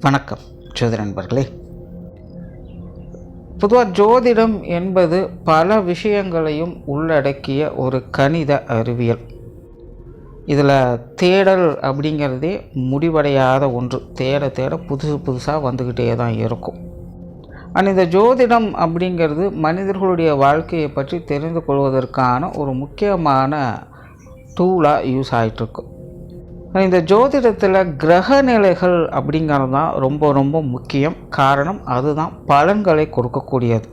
வணக்கம் ஜோதிட நண்பர்களே. பொதுவாக ஜோதிடம் என்பது பல விஷயங்களையும் உள்ளடக்கிய ஒரு கணித அறிவியல். இதில் தேடல் அப்படிங்கிறதே முடிவடையாத ஒன்று. தேட புதுசாக வந்துக்கிட்டே தான் இருக்கும். ஆனால் இந்த ஜோதிடம் அப்படிங்கிறது மனிதர்களுடைய வாழ்க்கையை பற்றி தெரிந்து கொள்வதற்கான ஒரு முக்கியமான டூலாக யூஸ் ஆகிட்டுருக்கும். இந்த ஜோதிடத்தில் கிரக நிலைகள் அப்படிங்கிறது தான் ரொம்ப முக்கியம். காரணம் அதுதான் பலன்களை கொடுக்கக்கூடியது.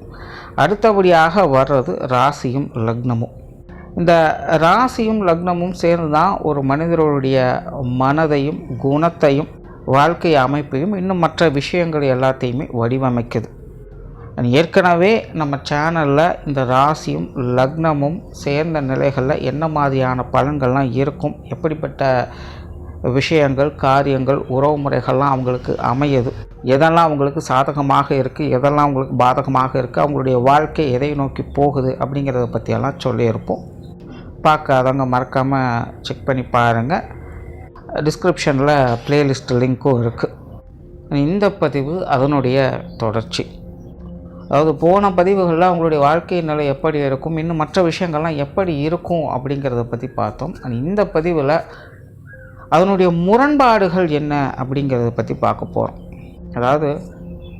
அடுத்தபடியாக வர்றது ராசியும் லக்னமும். இந்த ராசியும் லக்னமும் சேர்ந்து தான் ஒரு மனிதர்களுடைய மனதையும் குணத்தையும் வாழ்க்கை அமைப்பையும் இன்னும் மற்ற விஷயங்கள் எல்லாத்தையுமே வடிவமைக்குது. ஏற்கனவே நம்ம சேனலில் இந்த ராசியும் லக்னமும் சேர்ந்த நிலைகளில் என்ன மாதிரியான பலன்கள்லாம் இருக்கும், எப்படிப்பட்ட விஷயங்கள் காரியங்கள் உறவு முறைகள்லாம் அவங்களுக்கு அமையுது, எதெல்லாம் அவங்களுக்கு சாதகமாக இருக்குது, எதெல்லாம் அவங்களுக்கு பாதகமாக இருக்குது, அவங்களுடைய வாழ்க்கை எதை நோக்கி போகுது அப்படிங்கிறத பற்றியெல்லாம் சொல்லியிருப்போம். பார்க்காதவங்க மறக்காமல் செக் பண்ணி பாருங்கள். டிஸ்கிரிப்ஷனில் ப்ளேலிஸ்ட் லிங்க்கும் இருக்குது. இந்த பதிவு அதனுடைய தொடர்ச்சி. அதாவது போன பதிவுகளில் அவங்களுடைய வாழ்க்கை நிலை எப்படி இருக்கும், இன்னும் மற்ற விஷயங்கள்லாம் எப்படி இருக்கும் அப்படிங்கிறத பற்றி பார்த்தோம். இந்த பதிவில் அதனுடைய முரண்பாடுகள் என்ன அப்படிங்கிறத பற்றி பார்க்க போகிறோம். அதாவது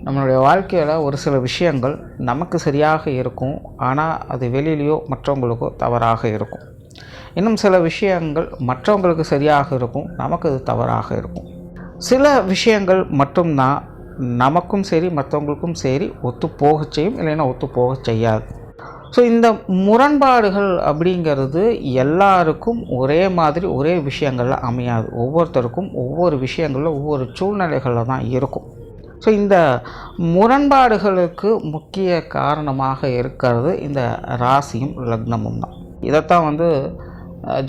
நம்மளுடைய வாழ்க்கையில் ஒரு சில விஷயங்கள் நமக்கு சரியாக இருக்கும், ஆனால் அது வெளியிலையோ மற்றவங்களுக்கோ தவறாக இருக்கும். இன்னும் சில விஷயங்கள் மற்றவங்களுக்கு சரியாக இருக்கும், நமக்கு அது தவறாக இருக்கும். சில விஷயங்கள் மட்டும்தான் நமக்கும் சரி மற்றவங்களுக்கும் சரி ஒத்து போக செய்யும், இல்லைன்னா ஒத்து போக செய்யாது. ஸோ இந்த முரண்பாடுகள் அப்படிங்கிறது எல்லாருக்கும் ஒரே மாதிரி ஒரே விஷயங்களில் அமையாது. ஒவ்வொருத்தருக்கும் ஒவ்வொரு விஷயங்களில் ஒவ்வொரு சூழ்நிலைகளில் தான் இருக்கும். ஸோ இந்த முரண்பாடுகளுக்கு முக்கிய காரணமாக இருக்கிறது இந்த ராசியும் லக்னமும் தான். இதைத்தான்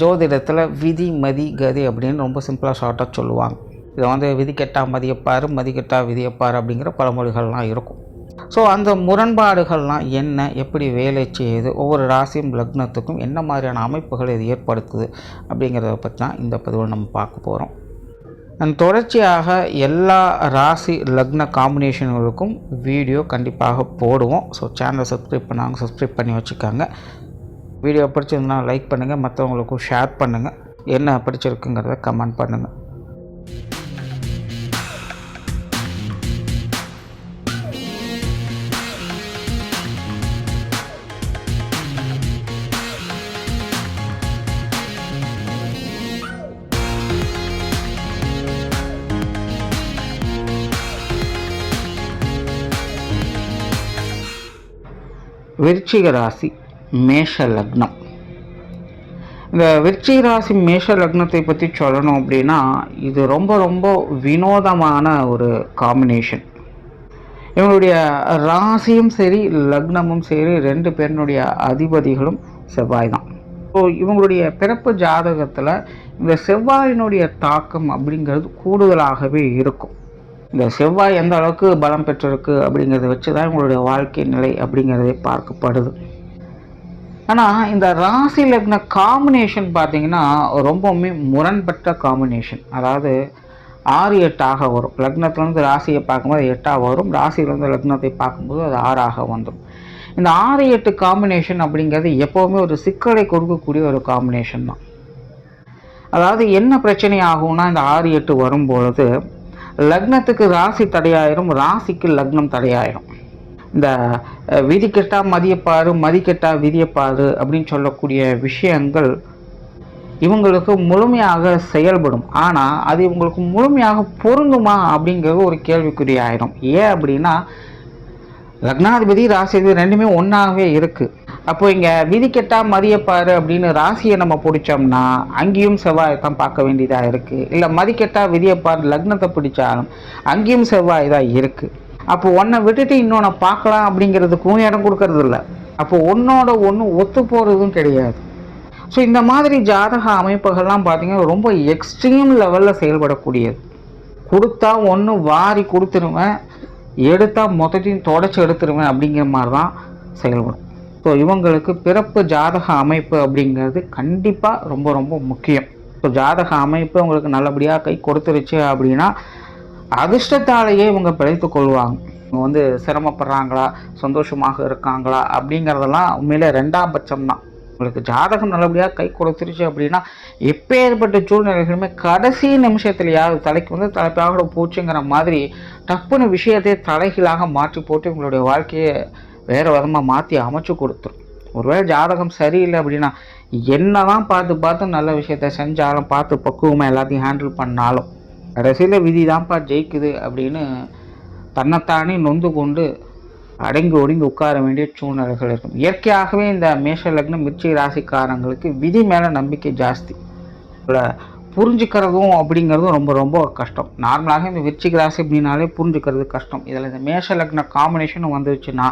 ஜோதிடத்தில் விதி மதி கதி அப்படின்னு ரொம்ப சிம்பிளாக ஷார்ட்டாக சொல்லுவாங்க. இதை விதி கெட்டா மதியப்பார், மதி கெட்டா விதியப்பார் அப்படிங்கிற பழமொழிகள்லாம் இருக்கும். ஸோ அந்த முரண்பாடுகள்லாம் என்ன, எப்படி வேலை செய்யுது, ஒவ்வொரு ராசியும் லக்னத்துக்கும் என்ன மாதிரியான அமைப்புகள் இது ஏற்படுத்துது அப்படிங்கிறத பற்றி தான் இந்த பதிவில் நம்ம பார்க்க போகிறோம். தொடர்ச்சியாக எல்லா ராசி லக்ன காம்பினேஷன்களுக்கும் வீடியோ கண்டிப்பாக போடுவோம். ஸோ சேனலை சப்ஸ்கிரைப் பண்ணாங்க, சப்ஸ்கிரைப் பண்ணி வச்சுக்காங்க. வீடியோ பிடிச்சிருந்தா லைக் பண்ணுங்கள், மற்றவங்களுக்கும் ஷேர் பண்ணுங்கள், என்ன பிடிச்சிருக்குங்கிறத கமெண்ட் பண்ணுங்கள். விருச்சிக ராசி மேஷ லக்னம். இந்த விருச்சிக ராசி மேஷ லக்னத்தை பற்றி சொல்லணும் அப்படின்னா இது ரொம்ப வினோதமான ஒரு காம்பினேஷன். இவங்களுடைய ராசியும் சரி லக்னமும் சரி ரெண்டு பேருடைய அதிபதிகளும் செவ்வாய் தான். ஸோ இவங்களுடைய பிறப்பு ஜாதகத்தில் இந்த செவ்வாயினுடைய தாக்கம் அப்படிங்கிறது கூடுதலாகவே இருக்கும். இந்த செவ்வாய் எந்த அளவுக்கு பலம் பெற்றிருக்கு அப்படிங்கிறத வச்சு தான் இவங்களுடைய வாழ்க்கை நிலை அப்படிங்கிறதே பார்க்கப்படுது. ஆனால் இந்த ராசி லக்ன காம்பினேஷன் பார்த்திங்கன்னா ரொம்பவுமே முரண்பட்ட காம்பினேஷன். அதாவது 6-8 வரும். லக்னத்துலேருந்து ராசியை பார்க்கும்போது 8 வரும், ராசியிலேருந்து லக்னத்தை பார்க்கும்போது அது 6 வந்துடும். இந்த 6-8 காம்பினேஷன் அப்படிங்கிறது எப்போவுமே ஒரு சிக்கலை கொடுக்கக்கூடிய ஒரு காம்பினேஷன் தான். அதாவது என்ன பிரச்சனை ஆகும்னா இந்த 6-8 வரும்பொழுது லக்னத்துக்கு ராசி தடையாயிரும், ராசிக்கு லக்னம் தடையாயிரும். இந்த விதி கெட்டா மதியப்பாரு, மதி கெட்டா விதியப்பாரு அப்படின்னு சொல்லக்கூடிய விஷயங்கள் இவங்களுக்கு முழுமையாக செயல்படும். ஆனால் அது இவங்களுக்கு முழுமையாக பொருந்துமா அப்படிங்கிறது ஒரு கேள்விக்குறி ஆயிரும். ஏன் அப்படின்னா லக்னாதிபதி ராசிபதி ரெண்டுமே ஒன்றாகவே இருக்குது. அப்போ இங்கே விதி கெட்டா மதியப்பாரு அப்படின்னு ராசியை நம்ம பிடிச்சோம்னா அங்கேயும் செவ்வாய் தான் பார்க்க வேண்டியதாக இருக்குது. இல்லை மதிக்கெட்டா விதியப்பாரு லக்னத்தை பிடிச்சாலும் அங்கேயும் செவ்வாய் தான் இருக்குது. அப்போ ஒன்றை விட்டுட்டு இன்னொன்று பார்க்கலாம் அப்படிங்கிறதுக்கும் இடம் கொடுக்கறது இல்லை. அப்போ ஒன்றோட ஒன்று ஒத்து போகிறதும் கிடையாது. ஸோ இந்த மாதிரி ஜாதக அமைப்புகள்லாம் பார்த்திங்கன்னா ரொம்ப எக்ஸ்ட்ரீம் லெவலில் செயல்படக்கூடியது. கொடுத்தா ஒன்று வாரி கொடுத்துருவேன், எடுத்தால் மொத்தத்தையும் தொடச்சி எடுத்துருவேன் அப்படிங்கிற மாதிரி தான் செயல்படும். ஸோ இவங்களுக்கு பிறப்பு ஜாதக அமைப்பு அப்படிங்கிறது கண்டிப்பாக ரொம்ப முக்கியம். ஸோ ஜாதக அமைப்பு உங்களுக்கு நல்லபடியாக கை கொடுத்துருச்சு அப்படின்னா அதிர்ஷ்டத்தாலேயே இவங்க பிழைத்து கொள்வாங்க. இவங்க வந்து சிரமப்படுறாங்களா, சந்தோஷமாக இருக்காங்களா அப்படிங்கிறதெல்லாம் உண்மையிலே 2ஆம் பட்சம் தான். உங்களுக்கு ஜாதகம் நல்லபடியாக கை கொடுத்துருச்சு அப்படின்னா எப்பேற்பட்ட சூழ்நிலைகளுமே கடைசி நிமிஷத்துலையாவது தலைக்கு வந்து தலைப்பாக போச்சுங்கிற மாதிரி டப்புன்னு விஷயத்தை தலைகீழாக மாற்றி போட்டு உங்களுடைய வாழ்க்கையை வேறு விதமாக மாற்றி அமைச்சு கொடுத்துரும். ஒருவேளை ஜாதகம் சரியில்லை அப்படின்னா என்ன தான் பார்த்து நல்ல விஷயத்த செஞ்சாலும் பார்த்து பக்குவமாக எல்லாத்தையும் ஹேண்டில் பண்ணாலும் கடைசியில் விதி தான்ப்பா ஜெயிக்குது அப்படின்னு தன்னைத்தானே நொந்து கொண்டு அடங்கி ஒடுங்கி உட்கார வேண்டிய சூழ்நிலைகள் இருக்கும். இயற்கையாகவே இந்த மேஷ லக்னம் விருச்சிக ராசிக்காரங்களுக்கு விதி மேலே நம்பிக்கை ஜாஸ்தி. புரிஞ்சுக்கிறதும் அப்படிங்கிறதும் ரொம்ப ரொம்ப கஷ்டம். நார்மலாக இந்த விருச்சிக ராசி அப்படின்னாலே புரிஞ்சுக்கிறது கஷ்டம். இதில் இந்த மேஷ லக்ன காம்பினேஷன் வந்துருச்சுன்னா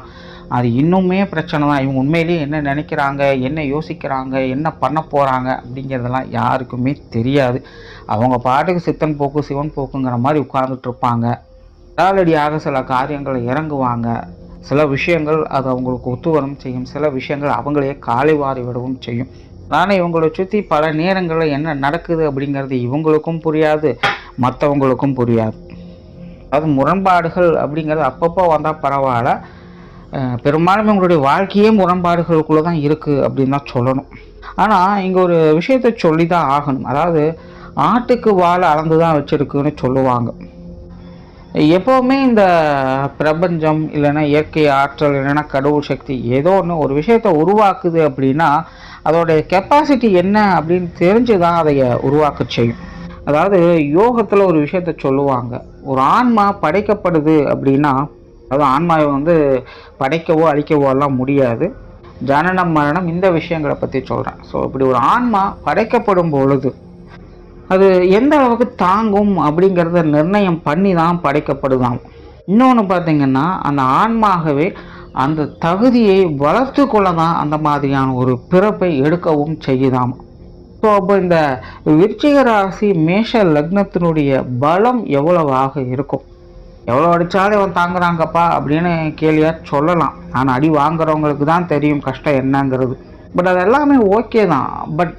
அது இன்னுமே பிரச்சனை தான். இவங்க உண்மையிலேயே என்ன நினைக்கிறாங்க, என்ன யோசிக்கிறாங்க, என்ன பண்ண போகிறாங்க அப்படிங்கிறதெல்லாம் யாருக்குமே தெரியாது. அவங்க பாட்டுக்கு சித்தன் போக்கு சிவன் போக்குங்கிற மாதிரி உட்கார்ந்துட்டு இருப்பாங்க. அடாலடியாக சில காரியங்களை இறங்குவாங்க. சில விஷயங்கள் அது அவங்களுக்கு ஒத்துவரும் செய்யும், சில விஷயங்கள் அவங்களையே காலை வாரி விடவும் செய்யும். ஆனால் இவங்களை சுற்றி பல நேரங்களில் என்ன நடக்குது அப்படிங்கிறது இவங்களுக்கும் புரியாது, மற்றவங்களுக்கும் புரியாது. அது முரண்பாடுகள் அப்படிங்கிறது அப்பப்போ வந்தால் பரவாயில்ல, பெரும்பாலும் இவங்களுடைய வாழ்க்கையே முரண்பாடுகளுக்குள்ளே தான் இருக்குது அப்படின்னு தான் சொல்லணும். ஆனால் இங்கே ஒரு விஷயத்தை சொல்லி தான் ஆகணும். அதாவது ஆட்டுக்கு வாழை அளந்து தான் வச்சுருக்குன்னு சொல்லுவாங்க. எப்போவுமே இந்த பிரபஞ்சம் இல்லைன்னா இயற்கை ஆற்றல் இல்லைன்னா கடவுள் சக்தி ஏதோ ஒன்று ஒரு விஷயத்தை உருவாக்குது அப்படின்னா அதோடைய கெப்பாசிட்டி என்ன அப்படின்னு தெரிஞ்சு தான் அதை உருவாக்க செய்யும். அதாவது யோகத்தில் ஒரு விஷயத்த சொல்லுவாங்க, ஒரு ஆன்மா படைக்கப்படுது அப்படின்னா அதாவது ஆன்மாவை வந்து படைக்கவோ அழிக்கவோ எல்லாம் முடியாது. ஜனனம் மரணம் இந்த விஷயங்களை பற்றி சொல்கிறேன். ஸோ இப்படி ஒரு ஆன்மா படைக்கப்படும் பொழுது அது எந்த அளவுக்கு தாங்கும் அப்படிங்கிறத நிர்ணயம் பண்ணி தான் படைக்கப்படுதாம். இன்னொன்று பார்த்திங்கன்னா அந்த ஆன்மாகவே அந்த தகுதியை வளர்த்து கொள்ள தான் அந்த மாதிரியான ஒரு பிறப்பை எடுக்கவும் செய்யுதாம். ஸோ அப்போ இந்த விருச்சிக ராசி மேஷ லக்னத்தினுடைய பலம் எவ்வளவாக இருக்கும்? எவ்வளோ அடித்தாலும் அவன் தாங்குறாங்கப்பா அப்படின்னு கேள்வியாக சொல்லலாம். ஆனால் அடி வாங்குறவங்களுக்கு தான் தெரியும் கஷ்டம் என்னங்கிறது. பட் அது எல்லாமே ஓகே தான். பட்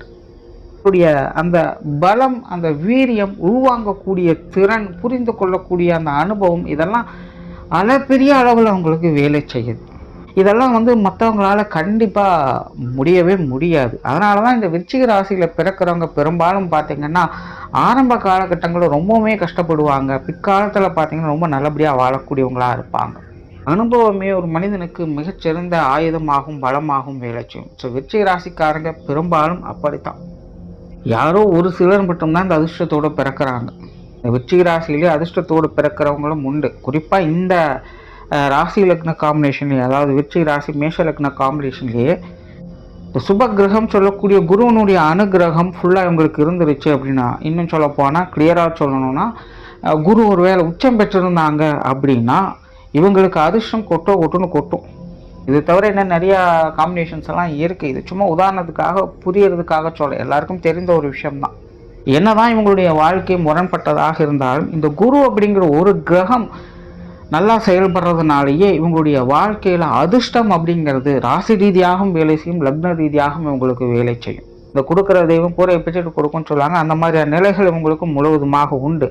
அந்த பலம், அந்த வீரியம், உள்வாங்கக்கூடிய திறன், புரிந்து கொள்ளக்கூடிய அந்த அனுபவம் இதெல்லாம் அளப்பெரிய அளவில் அவங்களுக்கு வேலை செய்யுது. இதெல்லாம் வந்து மற்றவங்களால கண்டிப்பாக முடியவே முடியாது. அதனால தான் இந்த விருச்சிக ராசியில் பிறக்கிறவங்க பெரும்பாலும் பார்த்திங்கன்னா ஆரம்ப காலகட்டங்களில் ரொம்பவுமே கஷ்டப்படுவாங்க. பிற்காலத்தில் பார்த்திங்கன்னா ரொம்ப நல்லபடியாக வாழக்கூடியவங்களாக இருப்பாங்க. அனுபவமே ஒரு மனிதனுக்கு மிகச்சிறந்த ஆயுதமாகவும் பலமாகவும் வேலை செய்யும். ஸோ விருச்சிக ராசிக்காரங்க பெரும்பாலும் அப்படித்தான். யாரோ ஒரு சிலர் மட்டும்தான் இந்த அதிர்ஷ்டத்தோடு பிறக்கிறாங்க. இந்த விருச்சிக ராசியிலே அதிர்ஷ்டத்தோடு பிறக்கிறவங்களும் உண்டு. குறிப்பாக இந்த ராசி லக்ன காம்பினேஷன்லேயே, அதாவது விருச்சிக ராசி மேஷ லக்ன காம்பினேஷன்லேயே சுப கிரகம் சொல்லக்கூடிய குருவனுடைய அனுகிரகம் ஃபுல்லாக இவங்களுக்கு இருந்துருச்சு அப்படின்னா, இன்னும் சொல்ல போனால் கிளியராக சொல்லணும்னா குரு ஒரு வேளை உச்சம் பெற்றிருந்தாங்க அப்படின்னா இவங்களுக்கு அதிர்ஷ்டம் கொட்டுன்னு கொட்டும். இது தவிர என்ன நிறையா காம்பினேஷன்ஸ் எல்லாம் இருக்குது. இது சும்மா உதாரணத்துக்காக புரியறதுக்காக சொல்ல, எல்லாருக்கும் தெரிந்த ஒரு விஷயம்தான். என்னதான் இவங்களுடைய வாழ்க்கை முரண்பட்டதாக இருந்தாலும் இந்த குரு அப்படிங்கிற ஒரு கிரகம் நல்லா செயல்படுறதுனாலேயே இவங்களுடைய வாழ்க்கையில் அதிர்ஷ்டம் அப்படிங்கிறது ராசி ரீதியாகவும் வேலை செய்யும், லக்ன ரீதியாகவும் இவங்களுக்கு வேலை செய்யும். இந்த கொடுக்குற தெய்வம் பூரை பிச்சுட்டு கொடுக்கும்னு சொல்லுவாங்க. அந்த மாதிரியான நிலைகள் இவங்களுக்கு முழுவதுமாக உண்டு.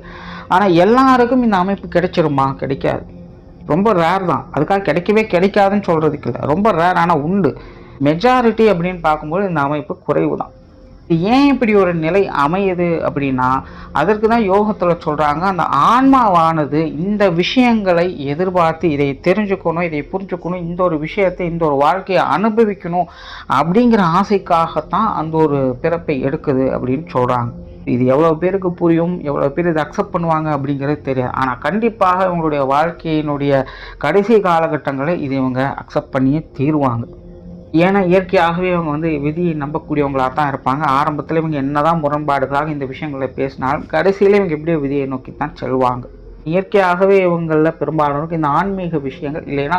ஆனால் எல்லாருக்கும் இந்த அமைப்பு கிடைச்சிருமா? கிடைக்காது. ரொம்ப ரேர் தான். அதுக்காக கிடைக்காதுன்னு சொல்கிறதுக்கு இல்லை, ரொம்ப ரேர். ஆனால் உண்டு. மெஜாரிட்டி அப்படின்னு பார்க்கும்போது இந்த அமைப்பு குறைவு தான். ஏன் இப்படி ஒரு நிலை அமையுது அப்படின்னா அதற்கு தான் யோகத்தில் சொல்கிறாங்க, அந்த ஆன்மாவானது இந்த விஷயங்களை எதிர்பார்த்து இதை தெரிஞ்சுக்கணும், இதை புரிஞ்சுக்கணும், இந்த ஒரு விஷயத்தை, இந்த ஒரு வாழ்க்கையை அனுபவிக்கணும் அப்படிங்கிற ஆசைக்காகத்தான் அந்த ஒரு பிறப்பை எடுக்குது அப்படின்னு சொல்கிறாங்க. இது எவ்வளோ பேருக்கு புரியும், எவ்வளோ பேர் இதை அக்செப்ட் பண்ணுவாங்க அப்படிங்கிறது தெரியாது. ஆனால் கண்டிப்பாக இவங்களுடைய வாழ்க்கையினுடைய கடைசி காலகட்டங்களை இதை இவங்க அக்செப்ட் பண்ணியே தீருவாங்க. ஏன்னா இயற்கையாகவே இவங்க வந்து விதியை நம்பக்கூடியவங்களாக தான் இருப்பாங்க. ஆரம்பத்தில் இவங்க என்னதான் முரண்பாடுகளாக இந்த விஷயங்களை பேசினாலும் கடைசியில் இவங்க எப்படியோ விதியை நோக்கி தான் செல்வாங்க. இயற்கையாகவே இவங்களில் பெரும்பாலானவருக்கு இந்த ஆன்மீக விஷயங்கள் இல்லைன்னா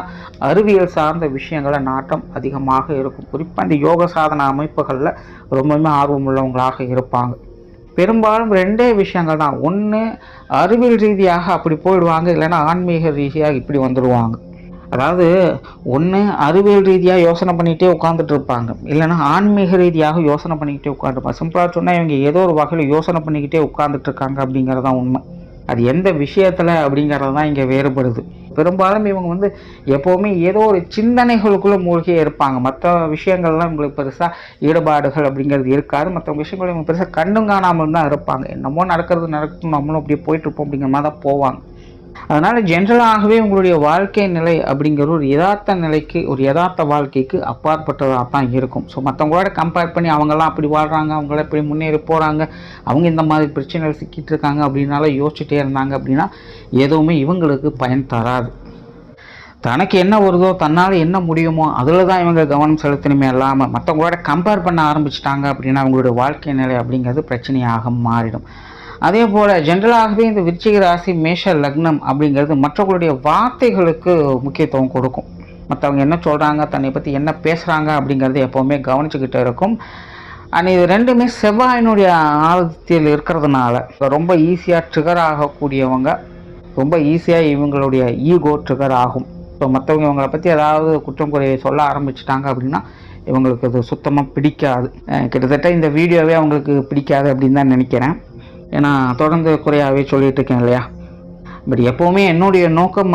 அறிவியல் சார்ந்த விஷயங்கள நாட்டம் அதிகமாக இருக்கும். குறிப்பாக இந்த யோக சாதன அமைப்புகளில் ரொம்பவுமே ஆர்வம் உள்ளவங்களாக இருப்பாங்க. பெரும்பாலும் ரெண்டே விஷயங்கள் தான். ஒன்று அறிவியல் ரீதியாக அப்படி போயிடுவாங்க, இல்லைன்னா ஆன்மீக ரீதியாக இப்படி வந்துடுவாங்க. அதாவது ஒன்று அறிவியல் ரீதியாக யோசனை பண்ணிகிட்டே உட்காந்துட்டு இருப்பாங்க, இல்லைன்னா ஆன்மீக ரீதியாக யோசனை பண்ணிக்கிட்டே உட்காந்துருப்பாங்க. சிம்பிளாக சொன்னால் இவங்க ஏதோ ஒரு வகையில் யோசனை பண்ணிக்கிட்டே உட்காந்துட்டு இருக்காங்க அப்படிங்கிறது தான் உண்மை. அது எந்த விஷயத்தில் அப்படிங்கிறது தான் இங்கே வேறுபடுது. பெரும்பாலும் இவங்க எப்போவுமே ஏதோ ஒரு சிந்தனைகளுக்குள்ளே மூழ்கியே இருப்பாங்க. மற்ற விஷயங்கள்லாம் இவங்களுக்கு பெருசாக ஈடுபாடுகள் அப்படிங்கிறது இருக்காது. மற்ற விஷயங்கள் இவங்க பெருசாக கண்டும் காணாமல் தான் இருப்பாங்க. என்னமோ நடக்கட்டும், நம்மளும் அப்படியே போயிட்டுருப்போம் அப்படிங்கிற மாதிரி தான் போவாங்க. அதனால் ஜென்ரலாகவே உங்களுடைய வாழ்க்கை நிலை அப்படிங்கிற ஒரு யதார்த்த நிலைக்கு, ஒரு யதார்த்த வாழ்க்கைக்கு அப்பாற்பட்டதாக தான் இருக்கும். ஸோ மற்றவங்களோட கம்பேர் பண்ணி அவங்கெல்லாம் அப்படி வாழ்கிறாங்க, அவங்களாம் இப்படி முன்னேறி போகிறாங்க, அவங்க இந்த மாதிரி பிரச்சனைகள் சிக்கிட்டு இருக்காங்க அப்படின்னால யோசிச்சுட்டே இருந்தாங்க அப்படின்னா எதுவுமே இவங்களுக்கு பயன் தராது. தனக்கு என்ன வருதோ, தன்னால் என்ன முடியுமோ அதில் தான் இவங்க கவனம் செலுத்தணுமே இல்லாமல் மற்றவங்களோட கம்பேர் பண்ண ஆரம்பிச்சிட்டாங்க அப்படின்னா அவங்களுடைய வாழ்க்கை நிலை அப்படிங்கிறது பிரச்சனையாக மாறிடும். அதே போல் ஜென்ரலாகவே இந்த விருச்சிக ராசி மேஷ லக்னம் அப்படிங்கிறது மற்றவங்களுடைய வார்த்தைகளுக்கு முக்கியத்துவம் கொடுக்கும். மற்றவங்க என்ன சொல்கிறாங்க, தன்னை பற்றி என்ன பேசுகிறாங்க அப்படிங்கிறது எப்போவுமே கவனிச்சுக்கிட்டு இருக்கும். அண்ட் இது ரெண்டுமே செவ்வாயினுடைய ஆதித்தில் இருக்கிறதுனால ரொம்ப ஈஸியாக ட்ரிகர் ஆகக்கூடியவங்க, ரொம்ப ஈஸியாக இவங்களுடைய ஈகோ ட்ரிகர் ஆகும். ஸோ மற்றவங்க இவங்களை பற்றி ஏதாவது குற்றம் குறையை சொல்ல ஆரம்பிச்சிட்டாங்க அப்படின்னா இவங்களுக்கு அது சுத்தமாக பிடிக்காது. கிட்டத்தட்ட இந்த வீடியோவே அவங்களுக்கு பிடிக்காது அப்படின்னு தான் நினைக்கிறேன். ஏன்னா தொடர்ந்து குறையாகவே சொல்லிகிட்டு இருக்கேன் இல்லையா. பட் எப்போவுமே என்னுடைய நோக்கம்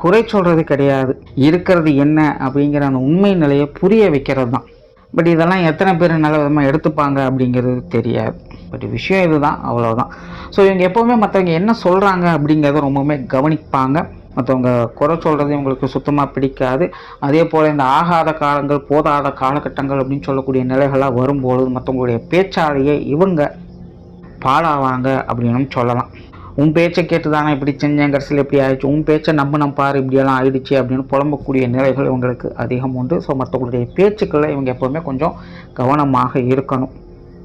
குறை சொல்கிறது கிடையாது, இருக்கிறது என்ன அப்படிங்கிற அந்த உண்மை நிலையை புரிய வைக்கிறது தான். பட் இதெல்லாம் எத்தனை பேர் நல்ல விதமாக எடுத்துப்பாங்க அப்படிங்கிறது தெரியாது. பட் விஷயம் இதுதான், அவ்வளோதான். ஸோ இவங்க எப்போவுமே மற்றவங்க என்ன சொல்கிறாங்க அப்படிங்கிறத ரொம்பவுமே கவனிப்பாங்க. மற்றவங்க குறை சொல்கிறது இவங்களுக்கு சுத்தமாக பிடிக்காது. அதே போல் இந்த ஆகாத காலங்கள், போதாத காலகட்டங்கள் அப்படின்னு சொல்லக்கூடிய நிலைகளாக வரும்போது மற்றவங்களுடைய பேச்சாலேயே இவங்க பாடாவாங்க அப்படின்னு சொல்லலாம். உன் பேச்சை கேட்டு தானே இப்படி செஞ்சேன், கடைசியில் எப்படி ஆயிடுச்சு, உன் பேச்சை நம்ம பாரு இப்படியெல்லாம் ஆயிடுச்சு அப்படின்னு புலம்பக்கூடிய நிலைகள் இவங்களுக்கு அதிகம் உண்டு. ஸோ மற்றவங்களுடைய பேச்சுக்களை இவங்க எப்போவுமே கொஞ்சம் கவனமாக இருக்கணும்.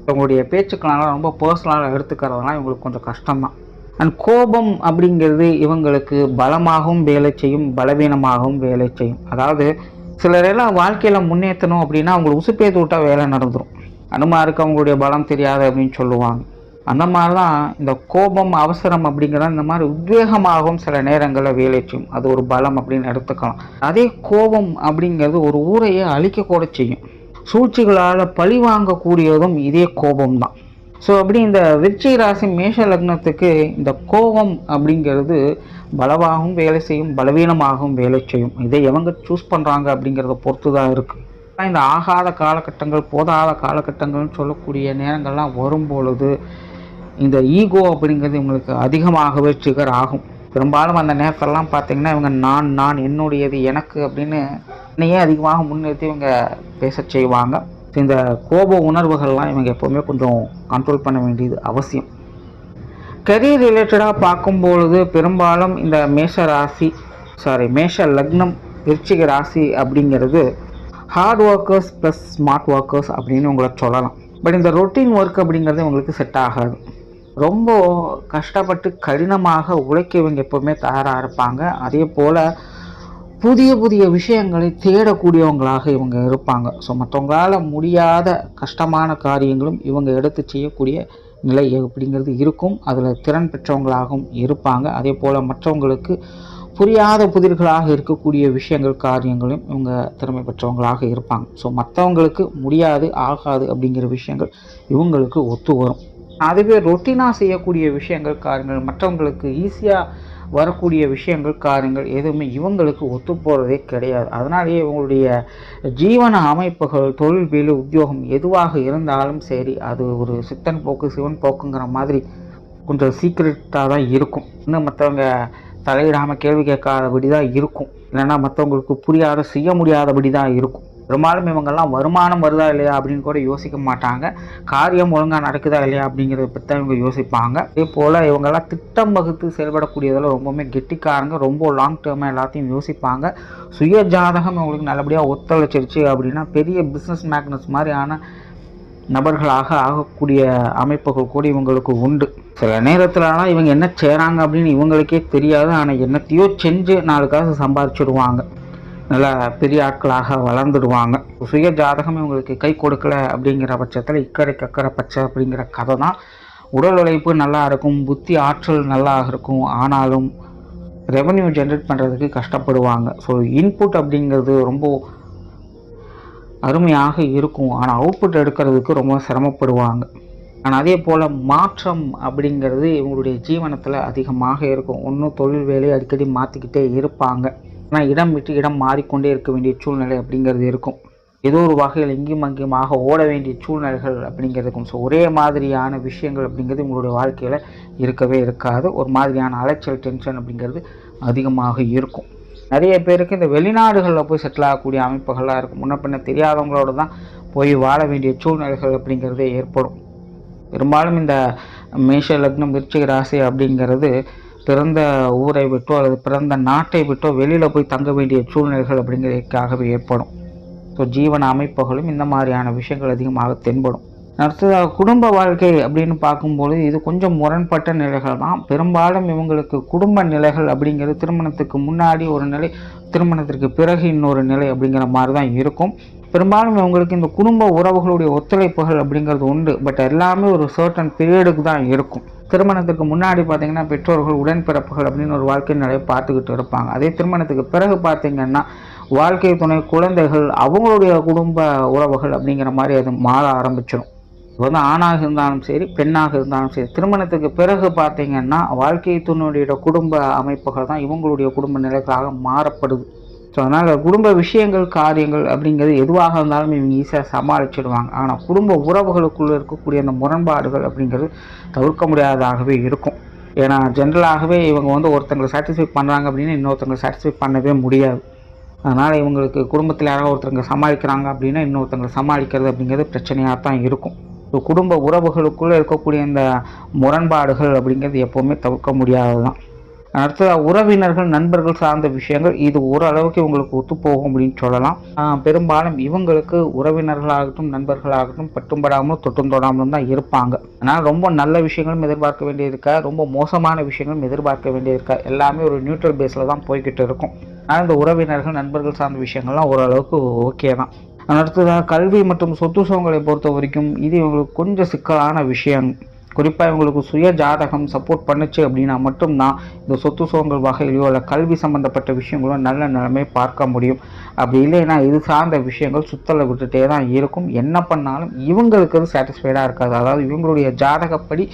இவங்களுடைய பேச்சுக்களால் ரொம்ப பர்சனலாக எடுத்துக்கிறதுலாம் இவங்களுக்கு கொஞ்சம் கஷ்டம்தான். அண்ட் கோபம் அப்படிங்கிறது இவங்களுக்கு பலமாகவும் வேலை செய்யும், பலவீனமாகவும் வேலை செய்யும். அதாவது சிலரெல்லாம் வாழ்க்கையில் முன்னேற்றணும் அப்படின்னா அவங்களை உசுப்பேத்து விட்டால் வேலை நடந்துடும். அனுமாருக்கு அவங்களுடைய பலம் தெரியாது அப்படின்னு சொல்லுவாங்க. அந்த மாதிரி தான் இந்த கோபம், அவசரம் அப்படிங்கிறத இந்த மாதிரி உத்வேகமாகவும் சில நேரங்களில் வேலை செய்யும். அது ஒரு பலம் அப்படின்னு எடுத்துக்கலாம். அதே கோபம் அப்படிங்கிறது ஒரு ஊரையே அழிக்கக்கூட செய்யும். சூழ்ச்சிகளால் பழி வாங்கக்கூடியதும் இதே கோபம் தான். ஸோ அப்படி இந்த விருச்சிக ராசி மேஷ லக்னத்துக்கு இந்த கோபம் அப்படிங்கிறது பலமாகவும் வேலை செய்யும், பலவீனமாகவும் வேலை செய்யும். இதை எவங்க சூஸ் பண்ணுறாங்க அப்படிங்கிறத பொறுத்து தான் இருக்குது. இந்த ஆகாத காலகட்டங்கள், போதாத காலகட்டங்கள்னு சொல்லக்கூடிய நேரங்கள்லாம் வரும்பொழுது இந்த ஈகோ அப்படிங்கிறது இவங்களுக்கு அதிகமாகவே ட்ரிகர் ஆகும். பெரும்பாலும் அந்த நேரத்திலலாம் பார்த்திங்கன்னா இவங்க நான் என்னுடையது, எனக்கு அப்படின்னு என்னையே அதிகமாக முன்னிறுத்தி இவங்க பேச செய்வாங்க. இந்த கோப உணர்வுகள்லாம் இவங்க எப்போவுமே கொஞ்சம் கண்ட்ரோல் பண்ண வேண்டியது அவசியம். கரியர் ரிலேட்டடாக பார்க்கும்பொழுது பெரும்பாலும் இந்த மேஷ லக்னம் விருச்சிக ராசி அப்படிங்கிறது hard workers plus smart workers அப்படின்னு உங்களை சொல்லலாம். பட் இந்த ரொட்டீன் ஒர்க் அப்படிங்கிறது உங்களுக்கு செட் ஆகாது. ரொம்ப கஷ்டப்பட்டு கடினமாக உழைக்க இவங்க எப்போவுமே தயாராக இருப்பாங்க. அதே போல் புதிய புதிய விஷயங்களை தேடக்கூடியவங்களாக இவங்க இருப்பாங்க. ஸோ மற்றவங்களால் முடியாத கஷ்டமான காரியங்களும் இவங்க எடுத்து செய்யக்கூடிய நிலை அப்படிங்கிறது இருக்கும். அதில் திறன் பெற்றவங்களாகவும் இருப்பாங்க. அதே போல் மற்றவங்களுக்கு புரியாத புதிர்களாக இருக்கக்கூடிய விஷயங்கள், காரியங்களும் இவங்க திறமை பெற்றவங்களாக இருப்பாங்க. ஸோ மற்றவங்களுக்கு முடியாது, ஆகாது அப்படிங்கிற விஷயங்கள் இவங்களுக்கு ஒத்து வரும். அதுவே ரொட்டீனாக செய்யக்கூடிய விஷயங்கள், காரியங்கள், மற்றவங்களுக்கு ஈஸியாக வரக்கூடிய விஷயங்கள், காரியங்கள் எதுவுமே இவங்களுக்கு ஒத்து போகிறதே கிடையாது. அதனாலேயே இவங்களுடைய ஜீவன அமைப்புகள், தொழில், வேலை, உத்தியோகம் எதுவாக இருந்தாலும் சரி, அது ஒரு சித்தன் போக்கு சிவன் போக்குங்கிற மாதிரி கொஞ்சம் சீக்ரெட்டாக தான் இருக்கும். இன்னும் மற்றவங்க தலையிடாமல் கேள்வி கேட்காதபடி தான் இருக்கும். இல்லைன்னா மற்றவங்களுக்கு புரியாத, செய்ய முடியாதபடி தான் இருக்கும். பெரும்பாலும் இவங்கெல்லாம் வருமானம் வருதா இல்லையா அப்படின்னு கூட யோசிக்க மாட்டாங்க. காரியம் ஒழுங்காக நடக்குதா இல்லையா அப்படிங்கிறத பற்றி தான் இவங்க யோசிப்பாங்க. அதே போல் இவங்கெல்லாம் திட்டம் வகுத்து செயல்படக்கூடியதில் ரொம்பவுமே கெட்டிக்காரங்க. ரொம்ப லாங் டேர்மாக எல்லாத்தையும் யோசிப்பாங்க. சுய ஜாதகம் இவங்களுக்கு நல்லபடியாக ஒத்துழைச்சிருச்சு அப்படின்னா பெரிய பிஸ்னஸ் மேக்னஸ் மாதிரியான நபர்களாக ஆகக்கூடிய அமைப்புகள் கூட இவங்களுக்கு உண்டு. சில நேரத்துலலாம் இவங்க என்ன செய்கிறாங்க அப்படின்னு இவங்களுக்கே தெரியாது. ஆனால் என்னத்தையோ செஞ்சு 4 காசு சம்பாதிச்சிடுவாங்க. நல்லா பெரிய ஆட்களாக வளர்ந்துடுவாங்க. சுய ஜாதகம் இவங்களுக்கு கை கொடுக்கல அப்படிங்கிற பட்சத்தில் இக்கரை கக்கரை பச்சை அப்படிங்கிற கதை தான். உடல் உழைப்பு நல்லா இருக்கும், புத்தி ஆற்றல் நல்லா இருக்கும், ஆனாலும் ரெவன்யூ ஜென்ரேட் பண்ணுறதுக்கு கஷ்டப்படுவாங்க. ஸோ இன்புட் அப்படிங்கிறது ரொம்ப அருமையாக இருக்கும், ஆனால் அவுட்புட் எடுக்கிறதுக்கு ரொம்ப சிரமப்படுவாங்க. ஆனால் அதே போல் மாற்றம் அப்படிங்கிறது இவங்களுடைய ஜீவனத்தில் அதிகமாக இருக்கும். ஒன்றும் தொழில் வேலையை அடிக்கடி மாற்றிக்கிட்டே இருப்பாங்க. ஆனால் இடம் விட்டு இடம் மாறிக்கொண்டே இருக்க வேண்டிய சூழ்நிலை அப்படிங்கிறது இருக்கும். ஏதோ ஒரு வகையில் இங்கேயும் அங்கேயுமாக ஓட வேண்டிய சூழ்நிலைகள் அப்படிங்கிறது இருக்கும். ஸோ ஒரே மாதிரியான விஷயங்கள் அப்படிங்கிறது உங்களுடைய வாழ்க்கையில் இருக்கவே இருக்காது. ஒரு மாதிரியான அலைச்சல், டென்ஷன் அப்படிங்கிறது அதிகமாக இருக்கும். நிறைய பேருக்கு இந்த வெளிநாடுகளில் போய் செட்டில் ஆகக்கூடிய அமைப்புகளாக இருக்கும். முன்ன பின்ன தெரியாதவங்களோட தான் போய் வாழ வேண்டிய சூழ்நிலைகள் அப்படிங்கிறதே ஏற்படும். பெரும்பாலும் இந்த மேஷ லக்னம், விருச்சிக ராசி அப்படிங்கிறது பிறந்த ஊரை விட்டோ அல்லது பிறந்த நாட்டை விட்டோ வெளியில் போய் தங்க வேண்டிய சூழ்நிலைகள் அப்படிங்கிறதுக்காகவே ஏற்படும். ஸோ ஜீவன அமைப்புகளும் இந்த மாதிரியான விஷயங்கள் அதிகமாக தென்படும். அடுத்ததாக குடும்ப வாழ்க்கை அப்படின்னு பார்க்கும்போது இது கொஞ்சம் முரண்பட்ட நிலைகள் தான். பெரும்பாலும் இவங்களுக்கு குடும்ப நிலைகள் அப்படிங்கிறது திருமணத்துக்கு முன்னாடி ஒரு நிலை, திருமணத்திற்கு பிறகு இன்னொரு நிலை அப்படிங்கிற மாதிரி தான் இருக்கும். பெரும்பாலும் இவங்களுக்கு இந்த குடும்ப உறவுகளுடைய ஒத்துழைப்புகள் அப்படிங்கிறது உண்டு. பட் எல்லாமே ஒரு சர்டன் பீரியடுக்கு தான் இருக்கும். திருமணத்துக்கு முன்னாடி பார்த்திங்கன்னா பெற்றோர்கள், உடன்பிறப்புகள் அப்படின்னு ஒரு வாழ்க்கை நிலையை பார்த்துக்கிட்டு இருப்பாங்க. அதே திருமணத்துக்கு பிறகு பார்த்திங்கன்னா வாழ்க்கை துணை, குழந்தைகள், அவங்களுடைய குடும்ப உறவுகள் அப்படிங்கிற மாதிரி அது மாற ஆரம்பிச்சிடும். இது வந்து ஆணாக இருந்தாலும் சரி, பெண்ணாக இருந்தாலும் சரி, திருமணத்துக்கு பிறகு பார்த்திங்கன்னா வாழ்க்கை துணையுடைய குடும்ப அமைப்புகள் தான் இவங்களுடைய குடும்ப நிலைகளாக மாறப்படுது. ஸோ அதனால் குடும்ப விஷயங்கள், காரியங்கள் அப்படிங்கிறது எதுவாக இருந்தாலும் இவங்க ஈஸியாக சமாளிச்சிடுவாங்க. ஆனால் குடும்ப உறவுகளுக்குள்ளே இருக்கக்கூடிய அந்த முரண்பாடுகள் அப்படிங்கிறது தவிர்க்க முடியாததாகவே இருக்கும். ஏன்னா ஜென்ரலாகவே இவங்க வந்து ஒருத்தங்களை சாட்டிஸ்ஃபை பண்ணுறாங்க அப்படின்னா இன்னொருத்தங்களை சாட்டிஸ்ஃபை பண்ணவே முடியாது. அதனால் இவங்களுக்கு குடும்பத்தில் யாராவது ஒருத்தங்க சமாளிக்கிறாங்க அப்படின்னா இன்னொருத்தங்களை சமாளிக்கிறது அப்படிங்கிறது பிரச்சனையாக தான் இருக்கும். ஸோ குடும்ப உறவுகளுக்குள்ளே இருக்கக்கூடிய இந்த முரண்பாடுகள் அப்படிங்கிறது எப்போவுமே தவிர்க்க முடியாதது தான். அடுத்ததாக உறவினர்கள், நண்பர்கள் சார்ந்த விஷயங்கள் இது ஓரளவுக்கு இவங்களுக்கு ஒத்துப்போகும் அப்படின்னு சொல்லலாம். பெரும்பாலும் இவங்களுக்கு உறவினர்களாகட்டும், நண்பர்களாகட்டும் பட்டும்படாமலும் தொட்டும் தொடாமலும் தான் இருப்பாங்க. அதனால் ரொம்ப நல்ல விஷயங்களும் எதிர்பார்க்க வேண்டியிருக்கா, ரொம்ப மோசமான விஷயங்களும் எதிர்பார்க்க வேண்டியிருக்கா, எல்லாமே ஒரு நியூட்ரல் பேஸில் தான் போய்கிட்டு இருக்கும். ஆனால் இந்த உறவினர்கள், நண்பர்கள் சார்ந்த விஷயங்கள்லாம் ஓரளவுக்கு ஓகே தான். அடுத்ததாக கல்வி மற்றும் சொத்து சுகங்களை பொறுத்த வரைக்கும் இது இவங்களுக்கு கொஞ்சம் சிக்கலான விஷயம். குறிப்பாக இவங்களுக்கு சுய ஜாதகம் சப்போர்ட் பண்ணுச்சு அப்படின்னா மட்டும்தான் இந்த சொத்து சுகங்கள் வகையிலையோ இல்லை கல்வி சம்மந்தப்பட்ட விஷயங்களோ நல்ல நிலைமை பார்க்க முடியும். அப்படி இல்லைன்னா இது சார்ந்த விஷயங்கள் சுத்தலை விட்டுட்டே தான் இருக்கும். என்ன பண்ணாலும் இவங்களுக்கு அது சாட்டிஸ்ஃபைடாக இருக்காது. அதாவது இவங்களுடைய ஜாதகப்படி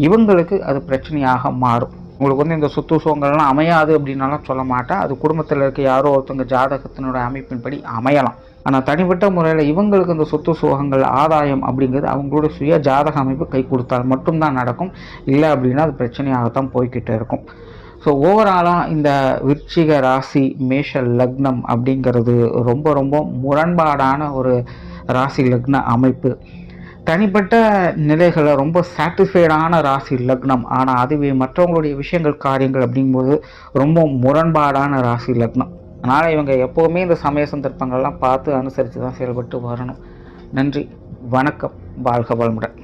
இவங்களுக்கு அது பிரச்சனையாக மாறும். உங்களுக்கு வந்து இந்த சொத்து சுகங்கள்லாம் அமையாது அப்படின்னாலும் சொல்ல மாட்டேன். அது குடும்பத்தில் இருக்க யாரோ ஒருத்தவங்க ஜாதகத்தினுடைய அமைப்பின்படி அமையலாம். ஆனால் தனிப்பட்ட முறையில் இவங்களுக்கு இந்த சொத்து சுகங்கள், ஆதாயம் அப்படிங்கிறது அவங்களோட சுய ஜாதக அமைப்பு கை கொடுத்தால் மட்டும்தான் நடக்கும். இல்லை அப்படின்னா அது பிரச்சனையாகத்தான் போய்கிட்டே இருக்கும். ஸோ ஓவராலாக இந்த விருச்சிக ராசி, மேஷ லக்னம் அப்படிங்கிறது ரொம்ப ரொம்ப முரண்பாடான ஒரு ராசி லக்ன அமைப்பு. தனிப்பட்ட நிலைகளை ரொம்ப சாட்டிஸ்ஃபைடான ராசி லக்னம். ஆனால் அதுவே மற்றவங்களுடைய விஷயங்கள், காரியங்கள் அப்படிங்கும்போது ரொம்ப முரண்பாடான ராசி லக்னம். அதனால் இவங்க எப்போவுமே இந்த சமய சந்தர்ப்பங்கள்லாம் பார்த்து அனுசரித்து தான் செயல்பட்டு வரணும். நன்றி, வணக்கம், வாழ்க வளமுடன்.